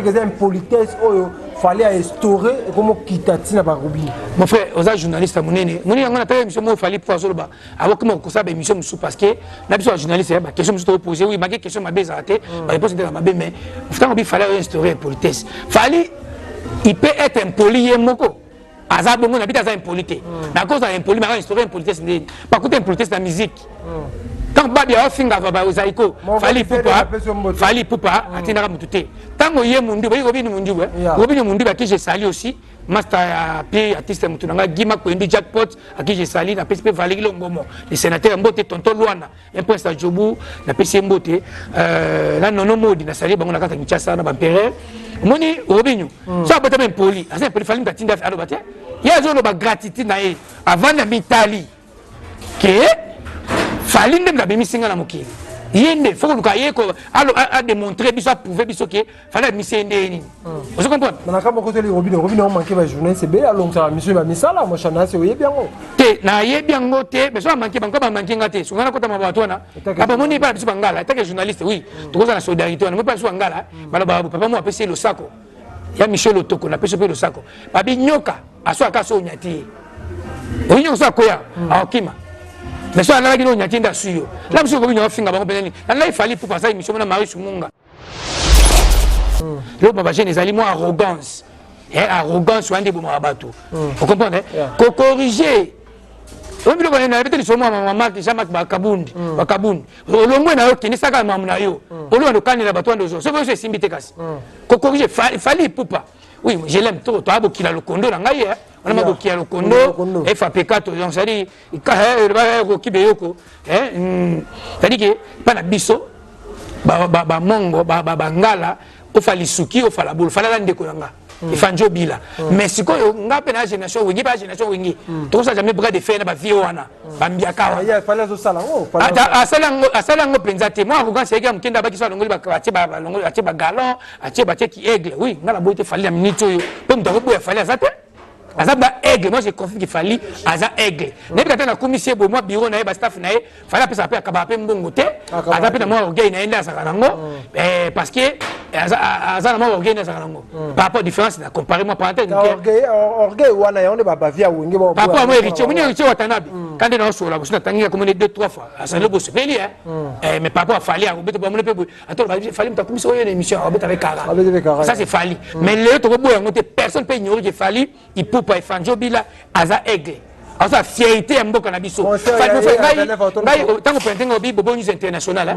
que c'est une politesse il fallait instaurer comme Kitatina Barobi. Mon frère, aux journalistes à Mounene, on a fait émission il fallait pouvoir sur le bas. Alors comment on ça émission parce que la besoin journaliste bah question me poser oui, ma question m'a bien raté, ma réponse était ma bien mais il fallait instaurer une politesse. Fallait il peut être impoli moko. Azab on habite à impolité. Mais à cause d'impoli, mais instaurer une politesse par contre une politesse de la musique. Quand Babi a fait un zaiko, fallait poupa, atteindre mututé. Tant que yé mundi, oui, Robin mundi, Robin mundi, à qui j'ai sali aussi, master à pied, artiste mutunanga, Gima Kwendi Jackpot, à qui j'ai sali, la PSP Valérie Longomo, les sénateurs Mbote, Tonton Luana, un point à Djobou, la PC Mbote, là non modi, la sali, on a gâté Michassa, na Bampere, Moni, Robin, ça a été poli, à ça, il fallait que tu à l'obate. Il y a une gratitude avant la mitali, que fallait même la bémissinga la moquille. Il faut que a démontré biso prouver biso que fallait misser ndeni. Vous comprenez? Na ka boko tele Robin on manqué ba journée c'est bien alors ça monsieur ba misala moi chana c'est oui bien te na ye bien ngote mais ça manqué banko ba manqué ngate so ngana kota mabato na aba moni pas biso bangala tant que journaliste oui to koza na solidarité on ne peut pas biso bangala balo ba papa mo apesi le sako ya Michel Otoko na pesi le sako babi nyoka aso akaso nyati onyo so akoya akima. Mais ça, là, il y a un suyo. Là, monsieur, il y a un finger. Là, il fallait pour passer une mission de Marie Soumunga. Là, papa, j'ai des aliments arrogance. Arrogance, on dit bon abatou. Vous comprenez? Qu'on corriger. On dit qu'on a peut-être sur moi, maman, qui s'appelle Bakabundi. Bakabundi. Le moins, on a qui n'est pas comme Mamnayo. On a le canne de bateau de jour. C'est vrai que c'est Simbité Kassi. Qu'on corriger, fallait pour pas. Oui, je l'aime trop. Tu as beaucoup qui a le condo dans Gaïa. On a beaucoup qui a le condo. FAP4, donc ça dit, il y a un Beyoko. C'est-à-dire que, pas la biso, mongo, ngala, il faut suki, il faut la boule, il faut la découvrir. Il faut un job là. Mais si on a une génération, on a une génération, tout ça, jamais bras de fer, on a vie, on a biaka. Il fallait au salon. À Salango, pensate, moi, regarde, c'est que je suis un galon, qui aigle. Oui, on a la beauté, il fallait un minute, comme tu as fallu à ça. Azaba aigle, moi j'ai confié qu'il fallait Aza aigle. N'est pas dans la commission, moi bureau naïe, staff naïe, fallait appeler ça après acabar mbongote. Aza pe na moi orgueil naïe na sakarango, parce que Aza na moi orgueil na sakarango. Par rapport à différence, na comparer moi parenthèse. Orgueil wana on est pas via wingi. Par rapport à moi héritier, moi héritier watanabi. Quand on est sur la bouche, on a tangué comme 2-3 fois. Ça le bosse peli mais par rapport à fallait, on peut pas me le attends, il fallait me commission une émission avec Kara. Ça c'est fallait. Mais les autres personne peut ignorer qu'il fallait, il peut pas faire bila aza aigle aza fierté ya mboka na biso tango pentengo bi bobo news international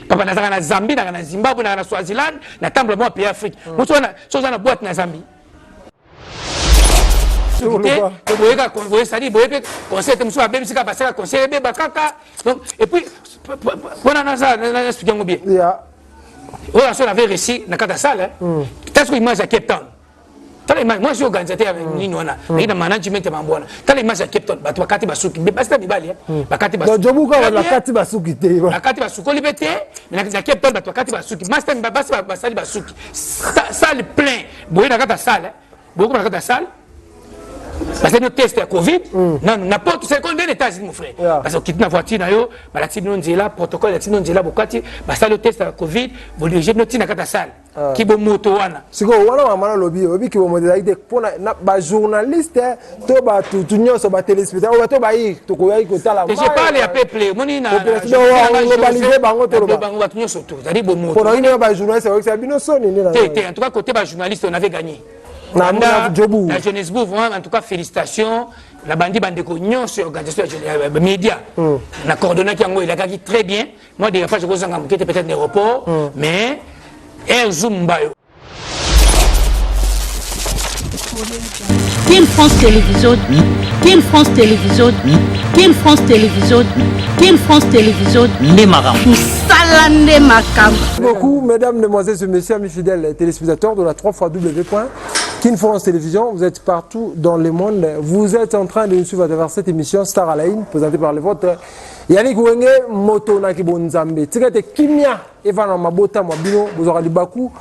papa nazaka na Zambie na Zimbabwe na Swaziland na tamble mo pays Afrique moto na soza na boîte na Zambie boyeka convoyer sadi boyeka conseil temso abem sika passer conseil be bakaka et puis pona na ça na expliquer ngo bien on avait réussi na kata salle qu'est-ce qu'il mange à Cape Town. Moi, je suis organisateur avec Ninoana, mais il y a un management de Mambouana. Quand les matchs à Cape Town, tu as Kati Basuki, mais pas ça, Bibali. Bakati Basuki. Donc, la Kati Basuki. La Kati Basuki, liberté, mais la Cape Town, tu as Kati Basuki. Master Basali Basuki. Salle plein. Boye dans la salle. Beaucoup dans la salle. Parce que nous testons la Covid. Non, n'importe c'est combien d'états, mon frère. Parce que quitte la voiture, la team non là, protocole, la team non là, Bokati, parce que le test la Covid, vous dirigez notre team dans la salle. Qui bon moto wana. Si vous wana mama lobby qui bon modèle de pour na journaliste to ba tout nyo so ba téléspectateur to ba yi to ko yi ko tala. Je parle à peuple, moni na. Globaliser bango to ba. Bango ba tunyo soto. C'est-à-dire bon moto. Pour une ba journaliste c'est bino soni ni na. En tout cas côté ba journaliste on avait gagné. La jeunesse vous vraiment en tout cas félicitations. La bandi bandeko nyon sur organisation des médias. La coordonnée qui il a gagné très bien. Moi des fois je vous en peut-être un aéroport mais Team France Télévision, Team France Télévision, Team France Télévision, Team France Télévision, Merci beaucoup, mesdames, mesdemoiselles et messieurs, mes fidèles téléspectateurs de la 3xW. France Télévision, vous êtes partout dans le monde. Vous êtes en train de nous suivre à travers cette émission Star Alain, présentée par les vôtres. Yannick Wenge, Moto Nakibonzambe. Tigate Kimia, Evan Mabota, Mabino, vous aurez du Bakou.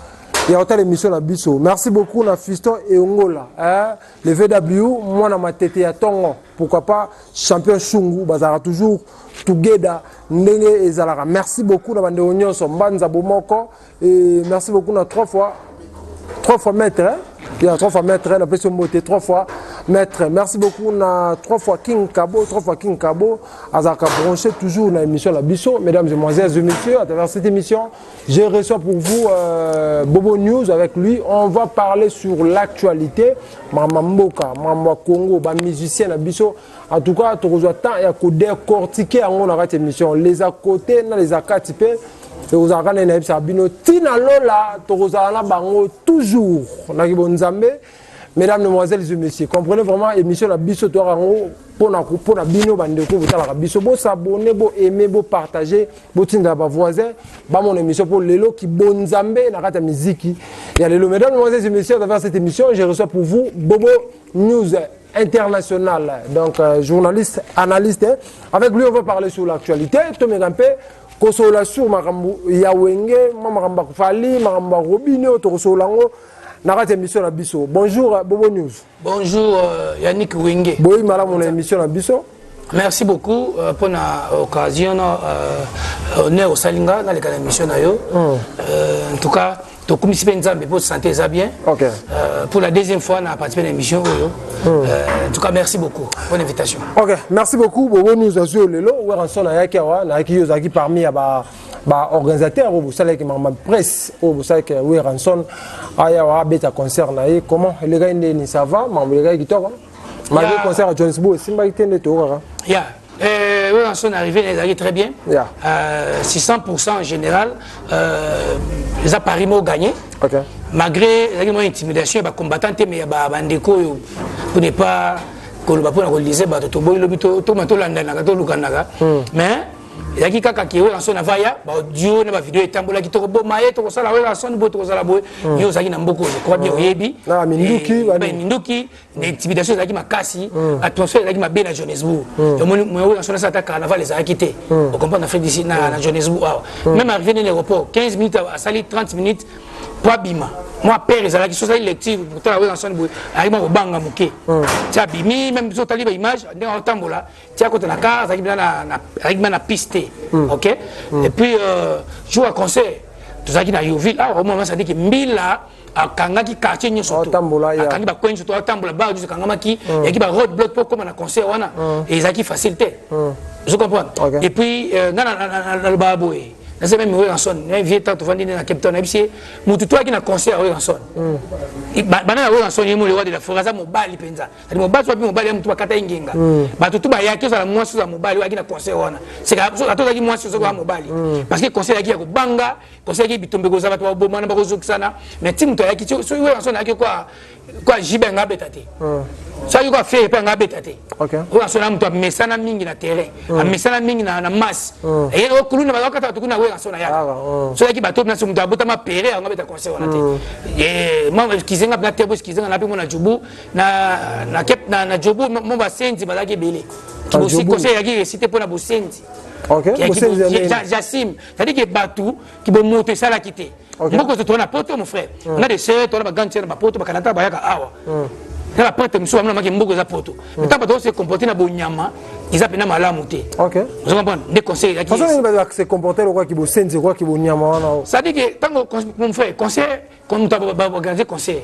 Et en telle émission à Bisso. Merci beaucoup, na Fiston et Ongola. Le VW, moi, na ma tête à Tongo. Pourquoi pas, champion Shungu, Bazara toujours, Tougeda, Ndenge et Zalara. Merci beaucoup, na Bande Onyon, Mbanza Bomoko. Et merci beaucoup, na 3 fois. 3 fois maître. Il y a 3 fois maître, on appelle ce mot 3 fois maître. Merci beaucoup. On a 3 fois King Kabo, 3 fois King Kabo. Azaka branché toujours dans l'émission La Bisso. Mesdames et messieurs, à travers cette émission, je reçois pour vous Bobo News avec lui. On va parler sur l'actualité. Mamamboka, Mambo Congo, musicien La Bisso. En tout cas, tu reçois tant et à côté décortiquer en cette émission. Les à côté, les à catipés. Vous avez un sabino tina lola tozala bango toujours na kibonzambe. Mesdames, mesdemoiselles et messieurs, comprenez vraiment émission la biso to rango pona bino bandeko botala la biso bo s'abonner bo aimer bo partager bo tinda ba voisin ba mon émission pour lelo ki bonzambe na kata muziki ya lelo. Mesdames, mesdemoiselles et messieurs, à travers cette émission, je reçois pour vous Bobo News international, donc journaliste, analyste. Avec lui, on va parler sur l'actualité. Tomé Gampé Kosolation makambo ya wenge makambo kufali makambo robino to solango na kati émission la biso. Bonjour Bobo News. Bonjour Yannick Wenge. Boy mala mon émission la biso. Merci beaucoup pour l'occasion honneur au Salinga dans l'émission na yo. En tout cas to komisi nzambe pour santé ça bien. OK. Pour la deuxième fois on a participé à l'émission en tout cas merci beaucoup pour l'invitation. OK, merci beaucoup Bobo News azio lelo ou ranson na yakewa na yaki parmi ba organisateur ou vous savez que ma presse ou vous savez que oui ranson aya wa beta concert na comment les gars ni ça va les gars qui tournent malgré concert à Johannesburg simba itende to kaka. Yeah. Oui, on sont arrivés, les alliés très bien. Yeah. 600% en général. Les appareils m'ont gagné. Okay. Malgré l'intimidation, les combattants, mais il y a des pour ne pas que le Bapou n'a lisé, mais il y a quelqu'un qui est en son avaya, Dieu n'a pas vidéo et tambola qui te rebond, maïe, tu restes la relation, tu restes la boue, il y a aussi beaucoup, je crois bien, Yebi, Minduki, l'intimidation qui m'a cassé, attention, qui m'a bien à Johannesburg. Moi, en son attaque carnaval, les a quittés. On comprend l'Afrique d'ici, à Johannesburg. Même arrivé dans l'aéroport, 15 minutes à salir, 30 minutes, pour Bima. Moi, père, ils ont la question lective pour te la voir ensemble. Arrive au banga mouké. Tu as bimi, même si tu as libre image, dans le tambola, tu as côté la case, arrive dans la piste. OK? Et puis, joue à concert. Tout ça qui n'a eu ville. Ah, au moment ça dit que Mila, à Kangaki quartier, nous sommes. À Kangaki, bah, coin, surtout à Tambola, bah, du Kangamaki, il y a qui va roadblock pour comme un concert, et ils ont qui facilité. Je comprends. Et puis, dans le baboué. C'est même oui en son un vieux temps tu vas dire dans Cape Town et mutu toi qui na concert oui en son bana oui en son yemo le roi de la forêt ça mobali penza c'est mobali soit mobali mutu bakata ingenga ba tutu ba yaki ça moi sur mobali wa qui na concert wana c'est que atoza qui moi sur mobali parce que concert yaki ya kubanga concert yaki bitombe ko za ba bomana ba ko zokisana mais ti mutu yaki so oui en son yaki quoi jibenga betate ça y va faire pas ngabetate OK ou en son mutu mesana mingi na terrain mesana mingi na masse et au kuluna ba bakata tukuna so qui bateau na mutu abota ma pere anga beta conseil wana te et moi kizenga na tebo kizenga na pe mona jubu na kep na jubu mo ba senzi balaki belé qui aussi conseil yaki cité pour na bosenzi. OK Jassim c'est-à-dire que bateau qui bon monter ça la quitter moi que tu na poto mon frère on a des sœurs on a ba gantier na poto ba kanata ba yaka awa la porte monsieur amna maki mboko za poto mais tant bateau se comporter na bonyama ils appellent malamu te. OK. Vous comprenez des conseils là qui se comporter le quoi qui bosenzi quoi qui bonyama na ça dit que tant mon frère conseil quand nous t'avons organiser conseil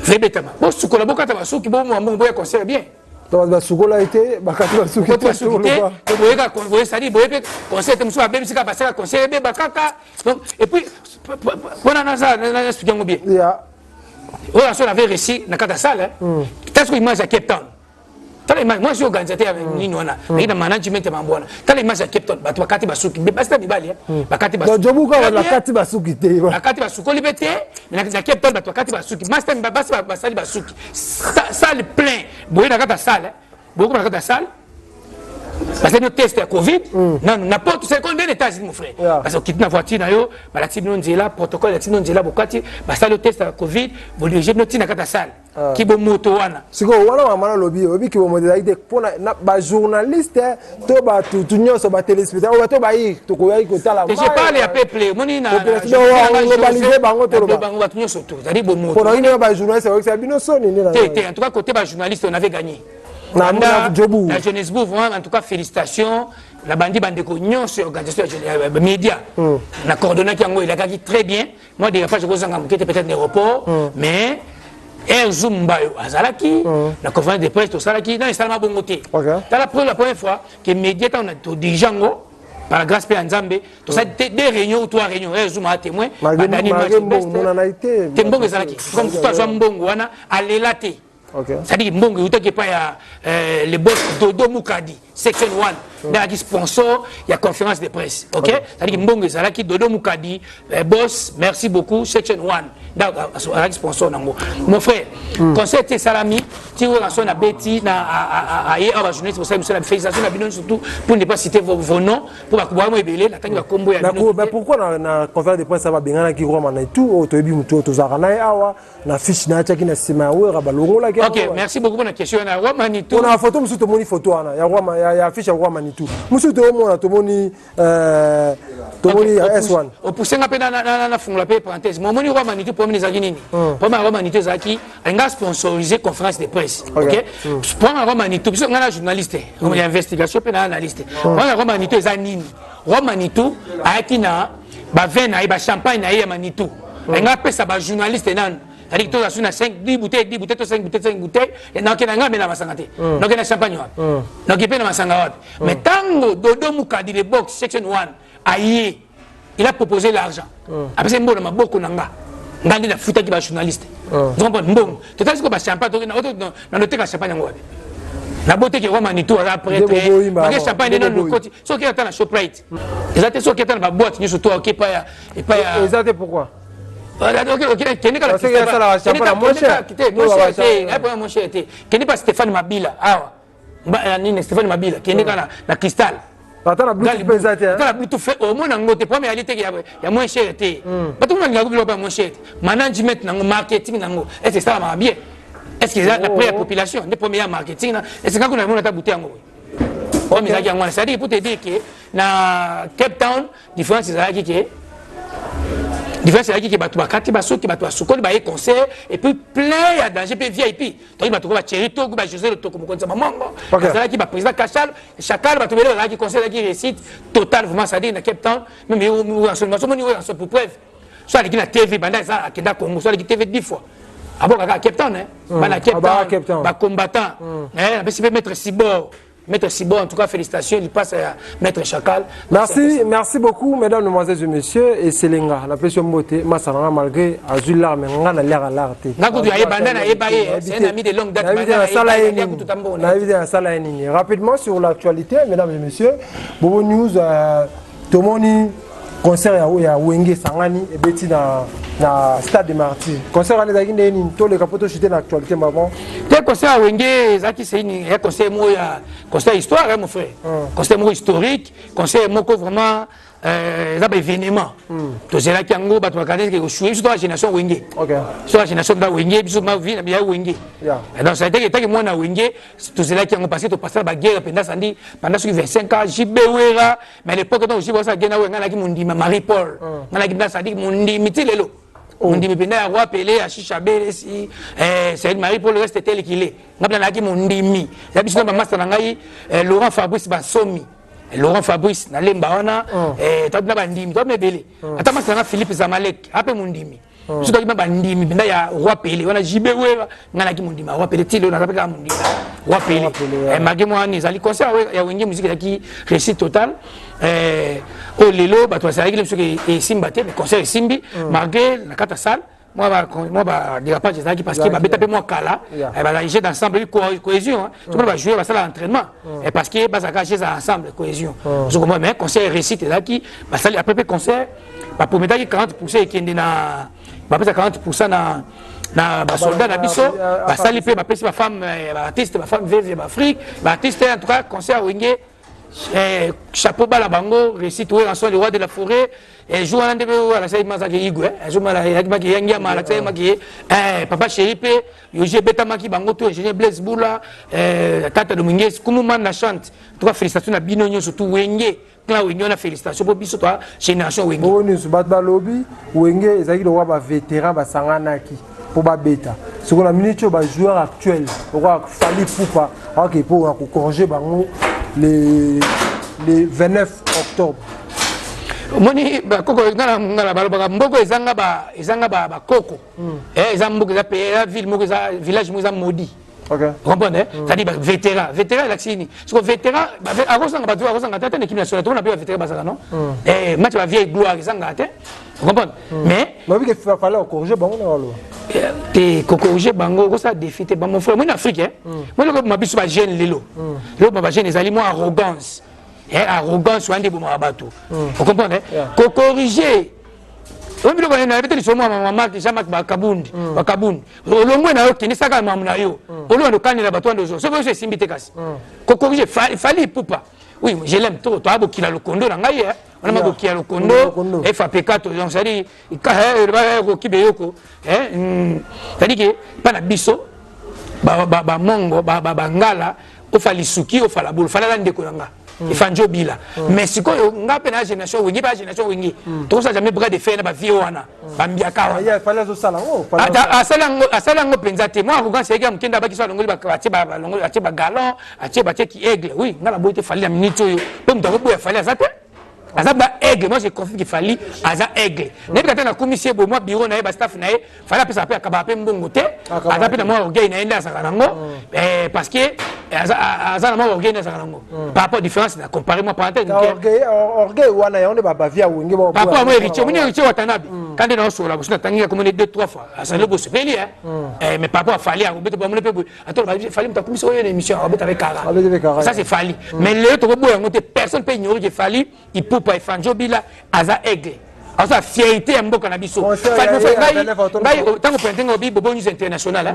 rebetama bon sukola bokata basuki bon mo boya conseil bien donc basukola été bakati basuki vous ça dit boye conseil te monsieur abem sika passer conseil be bakaka et puis voilà ça na expliquer bien yeah on avait réussi dans la salle qu'est-ce que image à Cape Town. Moi je suis organisateur avec Ninona, mais dans management et mambona. Quand l'image à Cape Town, bah tu vas kati basuki, mais pas ça bibali, bah kati basuki. Donc Jobuka la kati basuki te. La kati basuki liberté, mais dans Cape Town bah tu vas kati basuki. Master bah ça basuki. Salle plein. Boye dans la salle, beaucoup dans la salle. Parce que nous testons la Covid, n'importe c'est combien d'étages mon frère. Parce que quitte la voiture nayo, bah la team non là, protocole la team non là bokati, bah ça le test la Covid, vous dirigez notre team à salle. Qui bon moto wana. Si ko wana mama lobby, lobby qui bon modalité pour ba journaliste, to ba tout nyonso ba téléspectateur, to ba yi to ko yi ko tala. Je parle à peuple, moni na globaliser bango to ba. Bango ba nyonso to, ça dit bon moto. Pour une ba journaliste, c'est bino soni ni na. En tout cas côté ba journaliste, on avait gagné. La Johannesburg, en tout cas, félicitations. la bandi bandeko nyonso organisation média na coordonnaki yango il a très bien moi des fois je vous en peut-être aéroport mais Zoom bayo azalaki la conférence de presse to salaki dans salama bongoté la première fois que média on a to dijango par la grâce de Nzambe to ça deux réunions ou trois réunions Zoom a témoin bandani mbongo ezalaki comme toi so mbongo wana alelate c'est-à-dire mbongo utaki pa ya le boss Dodo Mukadi section 1 dans qui sponsor il y a conférence de presse OK c'est-à-dire mbongo ezalaki Dodo Mukadi boss merci beaucoup section 1 dans qui sponsor nango mon frère concert salami ti on a na beti na aye aba journaliste pour ça monsieur la félicitations na bino surtout pour ne pas citer vos noms pour ba kuba mo ebele na tangi ba kombo ya bino mais pourquoi na conférence de presse ça va bengana ki roma na tout to ebi muto to zaka na awa na fiche na chaki na sima we ba longo la OK merci beaucoup pour la question na Roma Manitou on a photo musu to moni photo ana ya Roma ya fiche ya Roma Manitou musu to mona to moni S1 au pousser nga pe na fungula pe parenthèse mon moni Roma Manitou pour mini nini pour ma Roma Manitou zaki nga sponsoriser conférence de presse OK pour ma Roma Manitou biso nga journaliste on y investigation pe na analyste pour ma Roma Manitou za nini Roma Manitou aaki na ba vin na ba champagne na ya Manitou nga pesa ba journaliste nan c'est-à-dire que tu as 10 bouteilles, 5 bouteilles, et donc tu as un masangate. Donc tu as champagne. Donc tu as un masangate. Mais tant Dodo Mukadi de box section 1, aïe, il a proposé l'argent. Après c'est bon, ma beaucoup nanga. Ngandi na futa qui va journaliste. Donc bon, tu as dit que le champagne, dans le thé la champagne ngwa. La beauté qui est Manitou après le champagne dans le côté. Ce qui est dans la Shoprite. Exactement ce qui est dans la boîte, ni surtout qui pas et pas. Exactement pourquoi? Stéphane Mabila Stéphane Mabila qui est la cristal la Bluetooth fait au moins en côté première réalité il y a moins cher été pas tout le monde n'a pas moins cher management nango marketing nango est-ce que ça va bien est-ce que la première population les premiers marketing est-ce que quand on a mon ta bouteille ngo oh mais ça qui c'est dire pour te dire que na Cape Town différence c'est qui différence c'est qui batu bakati baso qui batu asukoli ba concert et puis plein ya danger pe VIP donc batu ba Cherito ba José le toko mokonza mamango ça qui ba président Kachal Chakal batu bele la qui concert qui réussite total vraiment ça dit na Cape Town même en seulement en pour preuve soit qui na TV banda ça à Kenda Congo soit qui TV 10 fois ah bon à Cape Town hein ba Cape Town ba combattant hein ba si mettre Sibor Maître Sibo, en tout cas, félicitations. Il passe à Maître Chakal. Merci beaucoup, mesdames, mesdemoiselles et messieurs. Et c'est l'enga, la pression beauté. Massalanga, malgré Azul Larme, on a l'air à l'arte. C'est un ami de longue date. Rapidement sur l'actualité, mesdames et messieurs, Bobo News, Tomoni. Concert ya Wenge Sangani et Betty na Stade des Martyrs. Concert à l'État guinéen, tous les capotes chutés dans l'actualité, maman. Le concert à Wenge, Zaki, c'est un concert histoire, mon frère. Concert historique, concert vraiment événement. Donc c'est là qu'il y a un gros bâtiment qui est sur la génération Wenge. Sur la génération de Wenge, sur ma vie, il y a Wenge. Donc ça a été que moi, na Wenge, tout c'est là qui a passé la guerre pendant 25 ans, Jibewera, mais à l'époque, quand j'ai passé la guerre, on a dit Marie-Paul. On a dit Mitilelo. On dit mais à roi Pelé à Chichabé si c'est Marie-Paul le reste tel qu'il est. On a dit mon dimi. La biso na master ngai Laurent Fabrice Basomi. Laurent Fabrice na lemba wana toi na bandimi toi mebele. Ata master Philippe Zamalek ape mon dimi. Je dois dire bandimi benda ya roi Pelé wana Jibewera ngana ki mon dimi roi Pelé tilo na kapeka mon dimi. Roi Pelé. Magi moi ni zali concert ya Wenge musique qui réussite totale. Au lelo bato ça règle et simba te concert simbi malgré la carte salle moi dérapage qui parce que ba beta pe moi kala et ba jouer d'ensemble cohésion tout le monde va jouer va ça l'entraînement et parce que ba ça jouer ensemble cohésion je comprends mais concert réussite là qui ba ça après concert ba promettre 40% qui est na ba 40% na ba soldat na biso ba sali pe ba pesi ba femme ba artiste ba femme veuve ba Afrique ba artiste en tout cas concert Wenge chapeau bas la bango récite où en soit le roi de la forêt et joue à la salle mazaki igwe joue à la maki yangia mala salle maki papa chéripe yoje beta maki bango to ingénieur Blaise Boula tata Dominguez comme man na chante toi félicitations à binonyo surtout Wenge clan Wenge na félicitations pour biso toi génération Wenge boni subat ba lobby Wenge ezaki le roi ba vétéran ba sanganaki pour ba beta ce qu'on a minute ba joueur actuel le roi Fali Poupa OK pour corriger bango les le 29 octobre. Moni koko ngala balobaka mboko ezanga ba koko ezanga mboko za pays ville moko za village moko za maudit. OK. Vous comprenez? C'est-à-dire vétéran la chini. Parce que vétéran à cause de batu à cause de ngata l'équipe nationale on appelle vétéran basaka non? Match va vieille gloire ezanga te. Vous comprenez? Mais oui que fallait corriger bango na walo. Te corriger bango ko ça défi te mon frère moi en Afrique moi le ma biso ba jeune lelo. Le ba jeune ezali moi arrogance. Arrogance ou un débat à bateau. Vous comprenez? Qu'on corriger. On dit qu'on a peut-être sur moi maman qui jamais bakabundi, bakabundi. Au moins na yo qui ne saka maman na yo. Au loin de canne la bateau de jour. C'est c'est simbité casse. Qu'on corriger fallait poupa. Oui, je l'aime trop. Toi beaucoup le condo na ngai. On a beaucoup le condo. FAP4 donc ça dit il va ko kibeyoko. Ça dit que pas na biso ba mongo ba ngala o fali suki o fala bol fala ndeko nga. Il faut un bila. Mais si quoi, on a peine à génération wingi, pas génération wingi. Tout ça jamais bras de faire na vie wana. Bambiaka. Il fallait au salon. À salango penzate. Moi, regarde c'est que mkenda baki soit longoli bakati ba longoli ati ba galon, ati ba qui aigle. Oui, ngala boite fallait la minute yo. Comme dans boya fallait azate. Azaba aigle. Moi j'ai confié qu'il fallait aza aigle. N'est pas na commission bo moi bureau na ba staff na fallait appeler ça appeler akaba pe mbongo te. Azape na moi orgueil na enda sakarango. Parce que azana moi orgueil na sakarango. Par rapport à différence na comparer moi parenthèse. Orgueil wana on ba via wingi bo. Par rapport à moi héritier, moi héritier watanabi. Quand on est sur la bosse na tangia comme 2-3 fois. Ça le bosse peli mais par rapport à fallait à obeto ba mon pe. Attends, fallait me ta commission une émission obeto avec Kara. Ça c'est fallait. Mais le to boya ngote personne peut ignorer que fallait il peut pas faire bila aza aigle. Asa fierté ya mboka na biso. Tango pentenga obi bobo news international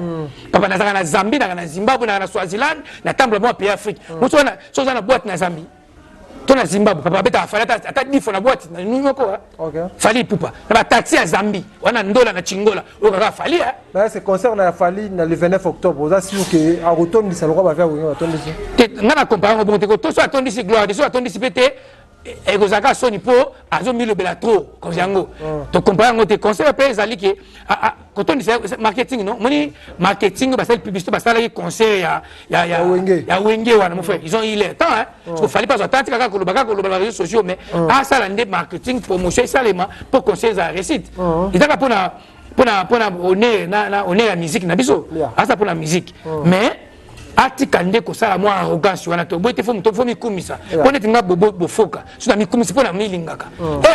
papa nazaka na Zambie na Zimbabwe na Swaziland na tambla mo pays Afrique. Moto na soza na boîte na Zambie. To na Zimbabwe papa beta fala ata difo na boîte na nunyo ko. OK. Fali pupa. Na ba taxi ya Zambie. Wana ndola na chingola. Okaka fali Là c'est concert na fali na le 29 octobre. Oza sûr que a retourne ça le roi va faire wingi retourne ici. Ngana comparer bon te ko to so attendre ici gloire, so attendre ici pété. Et que ça sonne pour azo mis le belatro comme yango to comparer ngote conseil pe ezali ke quand on dit marketing non moni marketing ba sel publicité ba sala conseil ya wenge wana mon frère ils ont eu le temps parce qu'il fallait pas attendre kaka ko lobaka les réseaux sociaux mais ça la marketing promotion ça pour conseiller za réussite il t'a pour honneur na honneur la musique na biso ça pour la musique mais atikande ko sala moi arrogance wana to boite fo mi kumisa pone tinga bobo foka so na mi kumisa pona milingaka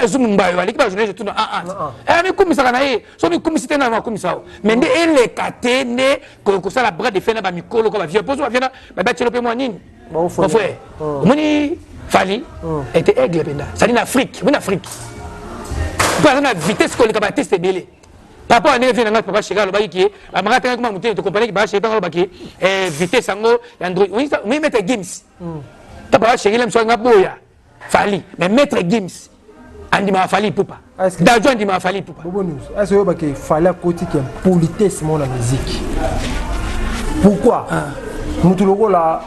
zumu mbayo ali ba journée tout mi kumisa kana so mi kumisa tena ma kumisa mais nde ele katene ko sala bras de fer na ba mikolo ko ba vieux poso ba viena ba batelo pe moi nini mon frère moni fali était aigle benda ça dit en Afrique par la vitesse ko le ka tester belé papa ne vient na papa chega lo baki amaka kuma muté to compagnie ba chega lo baki vitesse sango android oui mettre games papa chega le mso ngaboya fali mais mettre games andi ma fali pupa dajo andi ma fali pupa bobo news est-ce que baki fali à côté qui politesse mon la musique pourquoi mutu loko la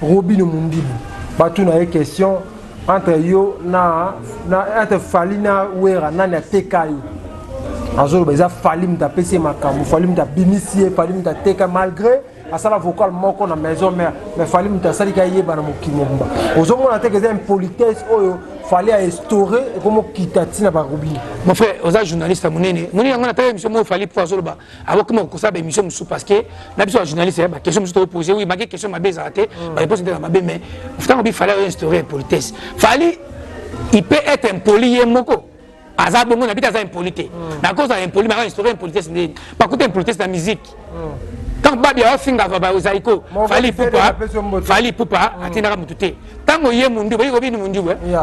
Robin Mundibu batu na question entre yo na entre fali na wera na tekai Azolo beza fali mta pese makamu fali mta bimisie fali mta teka malgré asala vocal moko na maison mais fali mta sali ka yeba na mokimo mba ozomo na teke za impolitesse oyo fali a instaurer comme kitati na ba Robin mon frère oza journaliste munene moni yango na tele émission mo fali pour azolo ba avoka mo ko sa ba émission musu parce que na biso journaliste ba question musu to poser oui ma question ma beza raté ba réponse de ma bé mais pourtant il fallait instaurer impolitesse fali il peut être impoli moko aza bongo na bita za impolité na cause ya impoli ma histoire impolité c'est pas côté impolité c'est la musique quand babi a finga ba ozaiko fali pupa atinaka mututé tango ye mundu ba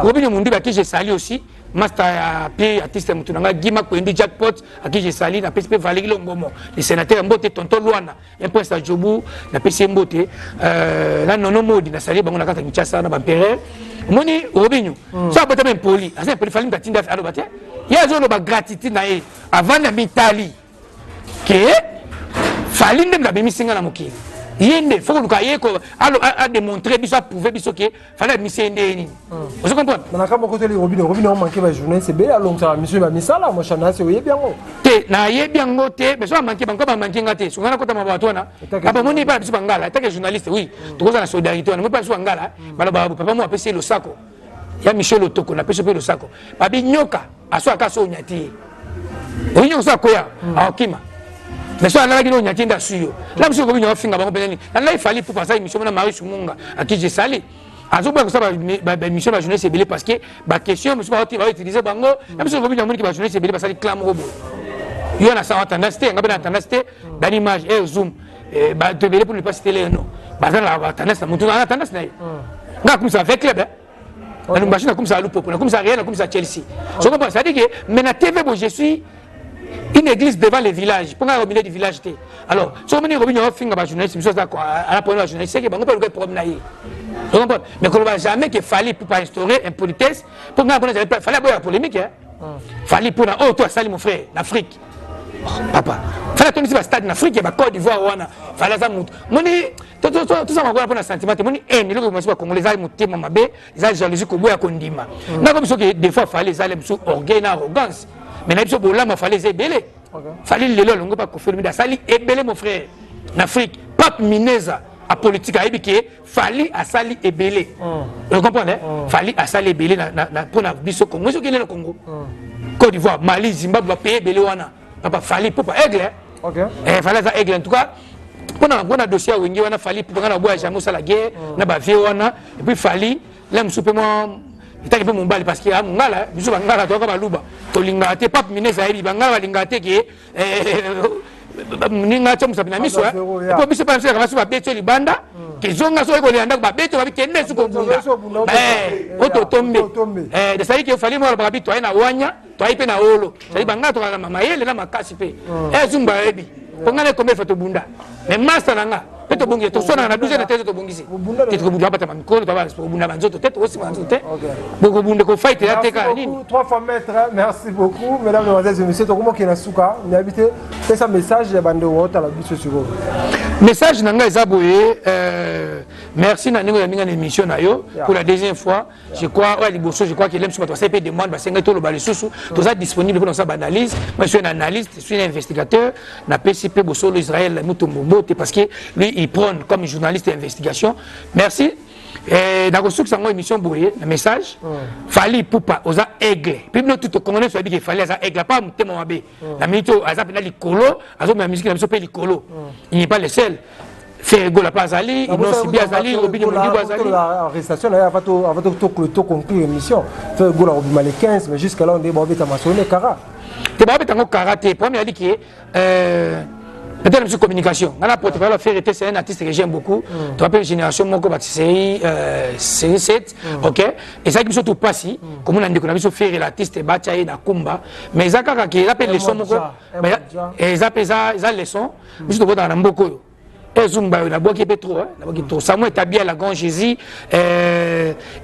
Robin mundu ba ki je sali aussi master ya pi artiste mutu nga gima ko indi jackpot aki je sali na PSP Valérie Longomo le sénateur Mbote tonton Luana un prince à Jobu na PSP Mbote la nono modi na sali bango na kata Kinshasa na ba père moni Robinho ça peut même poli asa poli fali mtatinda alo batia ya zo no ba gratitude na e avant na mitali que fali ndem na bimisinga na mokili yende faut que yeko a démontrer biso a prouver biso que fallait mission ndeni vous comprenez na kama côté les Robin on manqué ba journée c'est bien long ça monsieur ba misala mo chana c'est oui bien te na yebiango te mais so manqué banko ba manqué ngate so ngana kota mabato na aba moni ba biso bangala ta que journaliste oui to ko na solidarité on pas biso bangala bala ba papa mo apesi le sako ya Michel Otoko na pesi le sako ba bi nyoka aso akaso nyati o nyoka so akoya akima mais soit là qui nous nyati nda suyo là monsieur ko binyo finga bango beneni là il fallait pour passer émission na Marie Sumunga à qui j'ai salé azoba ko ça ba émission ba jeunesse belé parce que ba question monsieur va utiliser bango là monsieur ko binyo moni ki ba jeunesse belé parce que clam robo yo na sa tendance te ngaba na tendance te dans l'image et zoom ba te belé pour ne pas citer les noms ba ça la tendance mutu na tendance na nga comme ça avec club on machine comme ça à Lupopo comme ça Real comme ça Chelsea je comprends ça dit que mais na TV bon je suis une église devant les villages pour au milieu du village alors si on est revenu au fin de la journée c'est à la première journée c'est que on peut le promener mais qu'on ne va jamais qu'il fallait pour pas instaurer une politesse pour nous fallait avoir la polémique fallait pour oh toi salut mon frère l'Afrique papa fallait tenir ce stade en Afrique et Côte d'Ivoire wana fallait ça monte moni tout ça on va pour un sentiment moni ni le commencer congolais les motema mabe les jalousie ko boya kondima na comme ça que des fois fallait ça les orgueil na arrogance mais na biso bolama fallait zebele fallait lelo longo pas confirmer da sali ebele mon frère en Afrique Pape Mineza a politique a ebike fallait à sali ebele vous comprenez fallait à sali ebele na pour na biso Congo so le Congo Côte d'Ivoire Mali Zimbabwe payer ebele wana papa fallait pour pas aigle fallait ça aigle en tout cas pour na dossier wengi wana fallait pour na boya jamais ça la guerre na ba vie wana et puis fallait là msupement itaki pe mombali parce que mongala biso bangala to ka baluba to linga te Pape Mineza yebi bangala linga te ke ninga tso musabina miso po biso pa nse ka baso ba beto libanda ke zonga so ko lianda ba beto ba kende su ko bunda oto tombe de sai ke fali mo ba bito na wanya to ai pe na olo sai bangala to ka mama yele na makasi pe zumba yebi pongana ko me foto bunda mais masa nanga peut-être bongi to sona na 12 na tete to bongisi tete ko bunda bata mamikolo to ba so bunda banzoto tete aussi banzoto boko bunda ko fight ya teka nini 3 fois maître merci beaucoup mesdames et mesdemoiselles et messieurs to komo kina suka ni habité c'est ça message ya bande wota la biso siko message nanga ezaboye merci na ningo ya minga émission na yo pour la deuxième fois je crois ouais liboso je crois que l'aime sur toi CP demande ba senga to lo ba lesusu to za disponible pour ça analyse moi je suis un analyste je suis un investigateur na PCP Bosolo Israël Mutombo parce que lui il prend comme journaliste d'investigation. Merci. Dans le succès de l'émission Boye, le message, fallait pour pas aux aigle. Puis nous tout connaissons soit dit qu'il fallait aux aigle pas monter mon abbé. La minute à ça pénal licolo, à ça la musique la musique pénal licolo. Il n'est pas le seul. Faire go la pas ali, il non si bien ali, Robin Modibo ali. L'arrestation là avant tout conclure l'émission. Faire go la Robin les 15 mais jusqu'à là on dit bon bête maçonné Kara. Tu vas être en karaté. Premier dit que peut-être monsieur communication. On a porte-parole faire été c'est un artiste que j'aime beaucoup. Tu rappelles génération mon ko série 7, OK. Et ça qui surtout pas si comme on a dit qu'on a vu faire l'artiste Bachaye na Kumba, mais ça qui rappelle les sons mon ko. Et ça pesa ça les sons. Monsieur to na mboko. Et Zumba na boki petro, na boki to Samuel Tabia la grand Jésus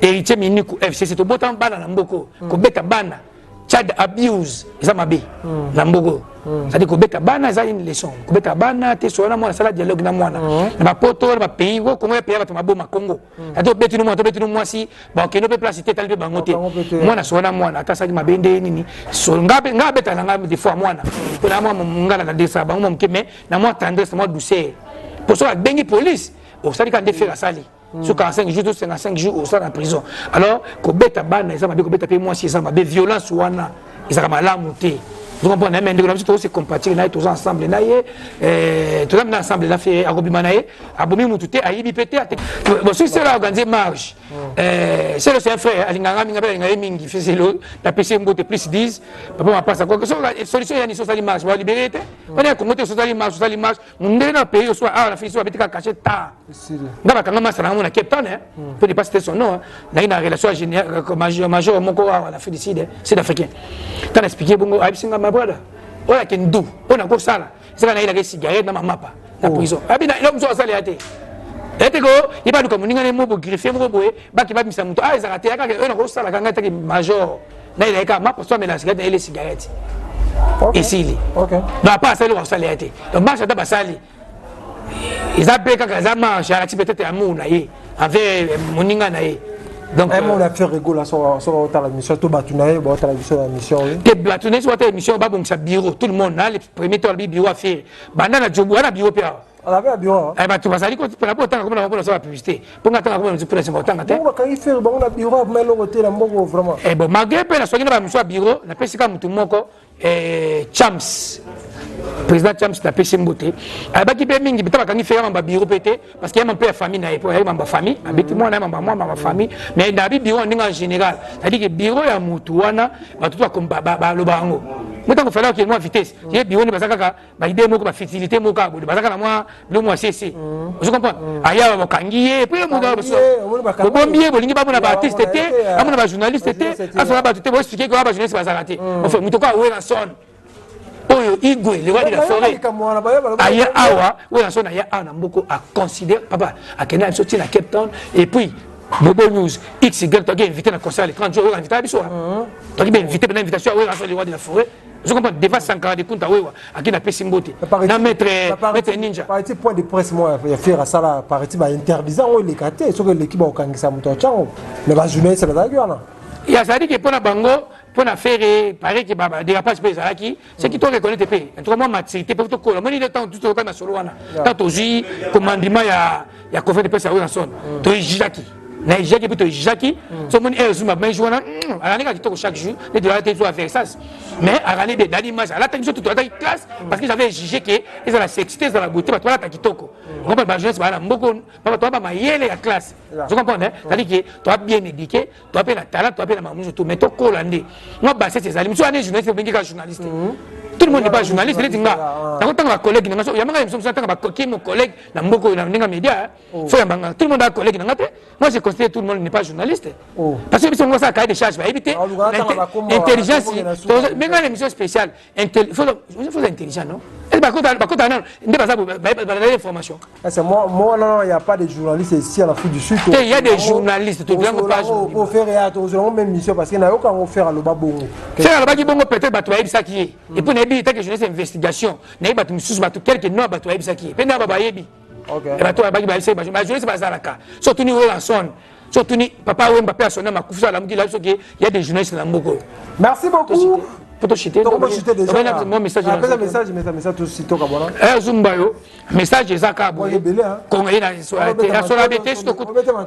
héritier miniku FC c'est to botan bana na mboko. Ko beta bana. Child abuse ça mabe na mbogo ça dit ko beta bana ça une leçon ko beta bana te so na mwana sala dialogue na mwana na poto na pays ko Congo pays ba maboma Congo ato beti no mwasi ba ke no pe place te talbe bangote mwana so na mwana ata saki mabende nini so ngabe beta na ngabe des fois mwana ko na mwana ngala na desa ba mo mkeme na mwana tendresse na mwana douceur pour ça bengi police au sali ka défaire la sali sur 45 jours, 55 jours au sein de la prison. Alors, quand beta ban, ils ont dit que beta paye moi si ça m'a bé violence ou ana, ils ont mal monté. Vous comprenez, mais nous sommes tous compatibles, tous ensemble, tous ensemble, la fait Arobimanaye, Abomi Moutouté, Aïbi Pété. Bon, si c'est là organisé marche, c'est le frère, Alinganga Mingi, fait l'eau, la PC Mbote plus 10, papa m'a passé à quoi que solution, il y a une sociale marche, on va libérer. On est comme sociale marche, on est dans le pays, soit la fille soit habitée à cacher tard. Dans la masse, on a Cape Town, pour ne pas citer son nom, il y a une relation major, mon corps, la félicité, c'est africain. T'as expliqué, bon, ma brother, on a qu'un doux, on a quoi ça là? C'est qu'on a eu la cigarette dans ma mappa, la prison. Ah bien, l'homme soit salé à terre. Et tu go, il va nous communiquer les mots pour griffer, mon boy, bah qui va me s'amuser. Ah, ils ont raté, on a quoi ça là, quand on a major, là il a qu'à ma pour soi, mais la cigarette et les cigarettes. Ici, ok. Non, pas ça, on salé à terre. Donc, marche à ta basali. ils appellent quand ils marchent, peut-être amour naïe, avec moninga naïe. Donc, on a fait rigoler sur la mission, tout bâtonné, la mission. Les bâtonnés sur la mission, ça bureau, tout le monde, les premiers temps, le bureau à faire. Bandana na job, on a bureau pia. On avait un bureau. Eh ben tu vas aller quand tu peux pas tant comme on va la publicité. Pour attendre comment tu peux laisser autant attendre. On va quand il fait bon la bureau, mais le côté la moko vraiment. Eh bon, malgré que la soigner na mission bureau, na pesi comme tout moko Chams. Président Chams na pesi mbote. Aba ki pe mingi bitaba kangi faire ma bureau pété parce qu'il y a un peu de famille na epo, ma famille, habite moi na ma famille, mais na bi bureau en général. C'est-à-dire que bureau ya mutu wana ba tout comme ba lo bango. Moi tant fallait qu'il moi vitesse. J'ai bureau ni basaka ba idée moko ba facilité moko ba basaka na moi le moi cc. Vous comprenez? Aya ba kangiye, puis mo ba so. Bo bombier bolingi ba na ba artiste té, amona ba journaliste té, afala ba tout bo expliquer que ba journaliste ba zaraté. Enfin mutoka we son. Oyo igwe le roi de la forêt aya awa oyo son aya ana mboko a considérer papa a kena sorti na Cape Town et puis Bobo News XY toi qui invité na concert les 30 jours invité à biso toi qui invité pendant invitation oyo le roi de la forêt je comprends devant Sankara de Kunta oyo aki na pesi mbote na maître ninja par exemple point de presse moi ya faire ça là par exemple interdisant oyo les caté sur l'équipe au kangisa muto chango mais ba journaliste ba dagiona ya ça dit que pour na bango pour faire pareil que baba dérapage pesa aki c'est qui toi reconnaître pe en tout cas moi maturité peut tout coller moi il est temps tout temps na solo wana tant aussi commandement ya conférence de presse à son to jaki na jaki plutôt jaki so mon ezuma ben jouna ala nika kitoko chaque jour les de la télé soit faire ça mais à rané des l'image à la télévision tout dans classe parce que j'avais jugé que ils ont la sexité dans la beauté pas toi la kitoko on comprend pas jeunesse ba mboko papa toi pas mayele la classe je comprends hein c'est-à-dire que toi bien éduqué toi bien la talent toi bien la mamuzo tout mais to kolande moi bah c'est ces aliments soit des journalistes bien que journaliste tout le monde n'est pas journaliste les dinga tant que ma collègue n'a pas yamanga nous sommes tant que mon collègue na mboko na ndinga média faut yamanga tout le monde a collègue na ngate moi je considère tout le monde n'est pas journaliste parce que si on voit ça cahier de charge va éviter intelligence mais quand l'émission spéciale faut intelligent non et par contre non n'est pas ça l'information c'est moi non il y a pas de journalistes ici à l'Afrique du Sud il y a des journalistes tout bien pas pour faire et même mission parce qu'il n'a aucun faire à l'obabo faire à l'obabo peut-être ba toi ça qui et pour n'aider tant que je n'ai investigation n'ai pas tout sous ba tout quelque non ba toi ça qui pe na ba yebi et ba toi ba ba c'est ba je ne sais pas ça là surtout ni Wilson surtout ni papa ou Mbappé a sonné ma couche la mugila so que il y a des journalistes dans Mboko. Merci beaucoup. Pour te chiter déjà mon message message tout site ka bona zumbayo message ezaka bo ko ina so la bete sto ko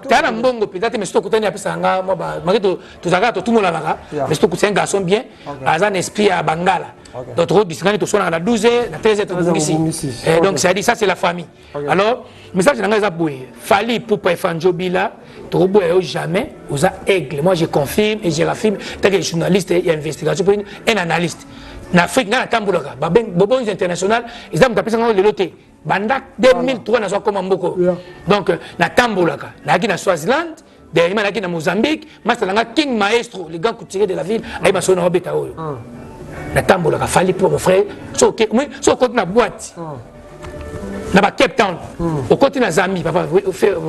tana mbongo peut-être mais sto ko tani apesa nga mo ba maketo tuzaka to tumola naka mais sto ko c'est un garçon bien azan esprit à Bangala d'autres discipline to sona na 12h na 13h to ici et donc ça dit ça c'est la famille alors message nanga eza boye fali pour Fanjobila to boye jamais aux aigle moi je confirme et je l'affirme tant que journaliste et investigation pour un analyste en Afrique na tambolaka ba ben bobons international ils ont tapé ça le loté banda 2003 na so comme mboko donc na tambolaka na ki na Swaziland derrière na ki na Mozambique masalanga King Maestro les gars couturiers de la ville ay ba sona obeta oyo na tambolaka fali pour mon frère so que moi so côté na boîte na ba Cape Town au côté na Zambie papa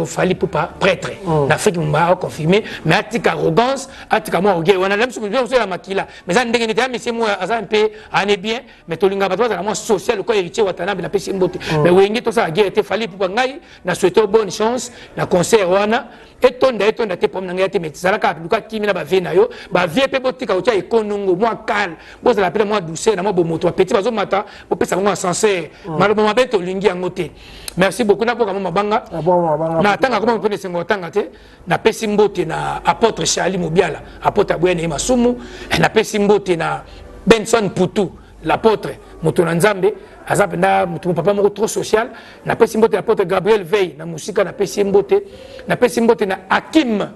fallait pour pas prêtre l'Afrique m'a confirmé mais atika arrogance atika moi orgueil on a même sur la makila mais ça ndenge n'était mais c'est moi un peu ané bien mais tolinga ba toi moi social ko héritier watanabe na pesi mbote mais wengi to ça guerre était fallait pour ngai na souhaiter bonne chance na concert wana etonda te pom na ngai te mais ça la ka luka kimi na ba vie na yo ba vie pe botika utia ekonongo moi calme bo ça l'appelle moi douceur na moi bo moto petit bazo mata bo pesa moi sincère maloboma mabe to lingi yango. Merci beaucoup na boka mabanga na tanga comment pone sengo tanga te na pesi mbote na apôtre Charlie Mobiala apôtre Abouene Masumu na pesi mbote na Benson Poutou l'apôtre Mutuna Nzambe azapenda mutu papa moko trop social na pesi mbote apôtre Gabriel Veil na musika na pesi mbote na Hakim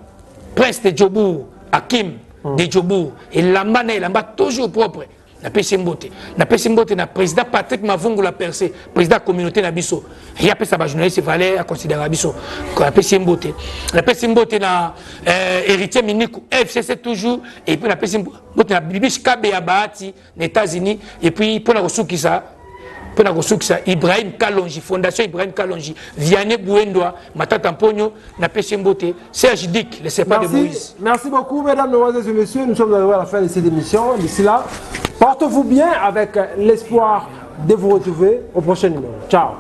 Prince de Djobour Hakim de Djobour et lambana lamba toujours propre na pesi mbote na président Patrick Mavungu la percé président communauté na biso ya pesa ba journaliste valait à considérer biso na pesi mbote na héritier Miniku FCC toujours et puis na pesi mbote na Bibish Kabe ya Bahati na États-Unis et puis pour la ressoukisa Ibrahim Kalonji fondation Ibrahim Kalonji Vianney Bouendoa Matata Mponyo na pesi mbote Serge Dick le serpent de Moïse. Merci beaucoup mesdames, mesdemoiselles et messieurs, nous sommes arrivés à la fin de cette émission. D'ici là, portez-vous bien avec l'espoir de vous retrouver au prochain numéro. Ciao.